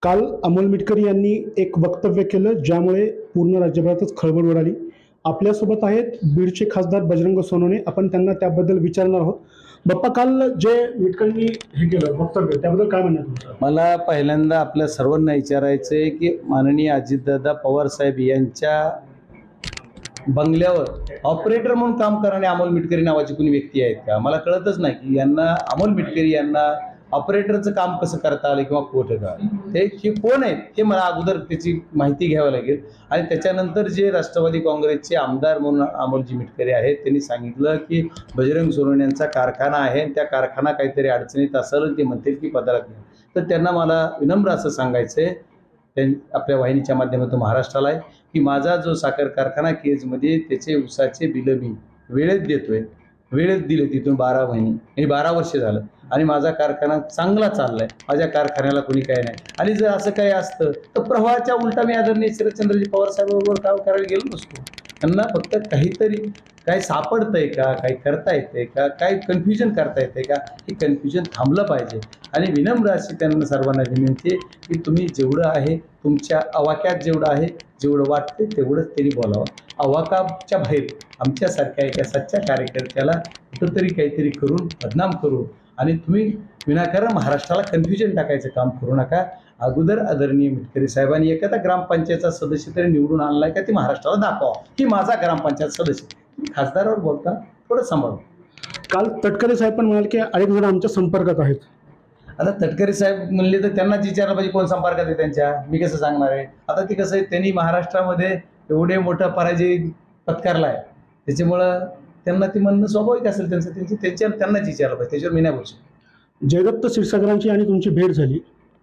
काल अमोल मिटकरी यांनी एक वक्तव्य केलं ज्यामुळे पूर्ण राज्यभरातच खळबळ उडाली. आपल्यासोबत आहेत बीडचे खासदार बजरंग सोनवणे. आपण त्यांना त्याबद्दल विचारणार आहोत. बाप्पा, काल जे मिटकरींनी हे केलं वक्तव्य त्याबद्दल काय म्हणणं तुमचं? मला पहिल्यांदा आपल्या सर्वांना विचारायचं आहे की माननीय अजितदादा पवार साहेब यांच्या बंगल्यावर ऑपरेटर म्हणून काम करणारे अमोल मिटकरी नावाची कोणी व्यक्ती आहेत का? मला कळतच नाही की यांना अमोल मिटकरी यांना ऑपरेटरचं काम कसं करता आलं किंवा कुठं का हे कोण आहेत हे मला अगोदर त्याची माहिती घ्यावी लागेल. आणि त्याच्यानंतर जे राष्ट्रवादी काँग्रेसचे आमदार म्हणून अमोलजी मिटकरी आहेत त्यांनी सांगितलं की बजरंग सोनवणे यांचा कारखाना आहे, त्या कारखाना काहीतरी अडचणीत असेल ते म्हणतील की पदार्थ नाही. तर त्यांना मला विनम्र असं सांगायचं आहे आपल्या वाहिनीच्या माध्यमातून महाराष्ट्राला आहे की माझा जो साखर कारखाना केजमध्ये त्याचे उसाचे बिलं मी वेळेत देतोय, वेळेत दिले तिथून 12 महिने आणि 12 वर्ष झालं आणि माझा कारखाना चांगला चाललाय. माझ्या कारखान्याला कोणी काय नाही. आणि जर असं काही असतं तर प्रवाहाच्या उलटा मी आदरणीय शरदचंद्रजी पवार साहेबांबरोबर काम करायला गेलो नसतो. त्यांना फक्त काहीतरी काय सापडतंय का, काही करता येतंय का, काय कन्फ्युजन करता येतंय का, हे कन्फ्युजन थांबलं पाहिजे. आणि विनम्र अशी त्यांना सर्वांना विनंती आहे की तुम्ही जेवढं आहे तुमच्या आवाक्यात जेवढं आहे, जेवढं वाटते तेवढंच त्यांनी बोलावं. आवाकाच्या बाहेर आमच्यासारख्या एका सच्च्या कार्यकर्त्याला कुठंतरी काहीतरी करून बदनाम करून आणि तुम्ही विनाकारण महाराष्ट्राला कन्फ्युजन टाकायचं काम करू नका. अगोदर आदरणीय मिटकरी साहेबांनी एखादा ग्रामपंचायतचा सदस्य तरी निवडून आणलाय का ते महाराष्ट्राला दाखवा की माझा ग्रामपंचायत सदस्य. खासदारावर बोलता थोडं सांभाळू. काल तटकरे साहेब पण म्हणाले की अनेक जण आमच्या संपर्कात आहेत. आता तटकरे साहेब म्हणले तर त्यांनाच विचारलं पाहिजे कोण संपर्कात आहे त्यांच्या. मी कसं सांगणार आहे? आता ते कसं आहे, त्यांनी महाराष्ट्रामध्ये एवढे मोठा पराजय पत्करला आहे त्याच्यामुळं त्यांना ते म्हणणं स्वाभाविक असेल त्यांनाच विचारलं पाहिजे. त्याच्यावर मी नाही बोलू शकतो. जयदत्त क्षीरसागरांची आणि तुमची भेट झाली.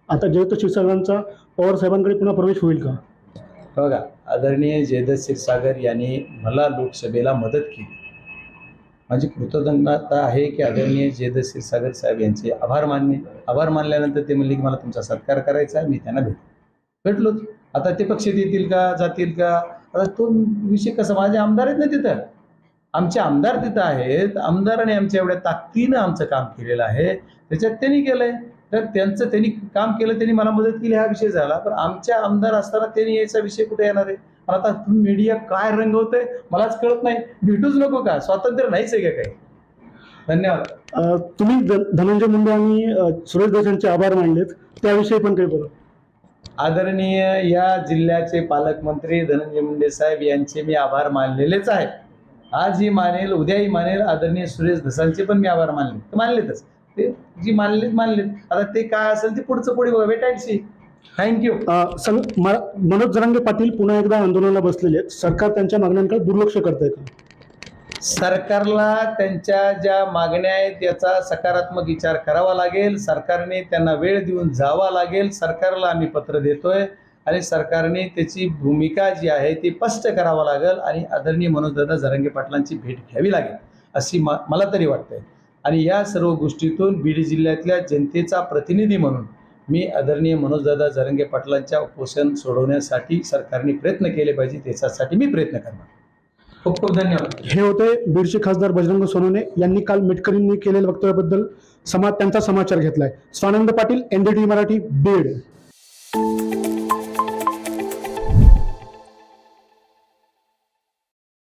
आता जयदत्त क्षीरसागरांचा पवार साहेबांकडे पुन्हा प्रवेश होईल का? बघा, आदरणीय जयदत्त क्षीरसागर यांनी मला लोकसभेला मदत केली. माझी कृतज्ञता आहे की आदरणीय जयदत्त क्षीरसागर साहेब यांचे आभार मानल्यानंतर ते म्हणले की मला तुमचा सत्कार करायचा आहे. मी त्यांना भेटलोच. आता ते पक्षात येतील का, जातील का, आता तो विषय कसा. माझे आमदार आहेत ना तिथं, आमचे आमदार तिथं आहेत. आमदाराने आमच्या एवढ्या ताकदीनं आमचं काम केलेलं आहे, त्याच्यात त्यांनी केलंय. तर त्यांनी काम केलं, त्यांनी मला मदत केली हा विषय झाला. पण आमच्या आमदार असताना त्यांनी यायचा विषय कुठे येणार आहे? आता मीडिया काय रंगवतंय मलाच कळत नाही. भेटूच नको का? स्वातंत्र्य नाहीच आहे का काही? धन्यवाद. तुम्ही धनंजय मुंडे आणि सुरेश देसाईंचे आभार मानलेत, त्याविषयी पण काही बोला. आदरणीय या जिल्ह्याचे पालकमंत्री धनंजय मुंडे साहेब यांचे मी आभार मानलेलेच आहे. आजही मानेल, उद्याही मानेल. आदरणीय सुरेश देसाईंचे पण मी आभार मानलेतच. ते जी मानलेत. आता ते काय असेल ते पुढचं पुढे बघा. भेटायची. थँक्यू. मनोज जरांगे पाटील पुन्हा एकदा आंदोलनाला बसलेले आहेत. सरकार त्यांच्या मागण्यांकडे दुर्लक्ष करतंय का? सरकारला त्यांच्या ज्या मागण्या आहेत याचा सकारात्मक विचार करावा लागेल. सरकारने त्यांना वेळ देऊन जावा लागेल. सरकारला आम्ही पत्र देतोय आणि सरकारने त्याची भूमिका जी आहे ती स्पष्ट करावं लागेल आणि आदरणीय मनोजदादा जरांगे पाटलांची भेट घ्यावी लागेल अशी मला तरी वाटतंय. आणि या सर्व गोष्टीतून बीड जिल्ह्यातल्या जनतेचा प्रतिनिधी म्हणून मी आदरणीय मनोजदादा जरांगे पाटलांच्या उपोषण सोडवण्यासाठी सरकारने प्रयत्न केले पाहिजे. त्याच्यासाठी मी प्रयत्न करणार. खूप खूप धन्यवाद. हे होते बीडचे खासदार बजरंग सोनवणे यांनी काल मिटकरींनी केलेल्या वक्तव्याबद्दल त्यांचा समाचार घेतलाय. स्वानंद पाटील, NDTV मराठी, बीड.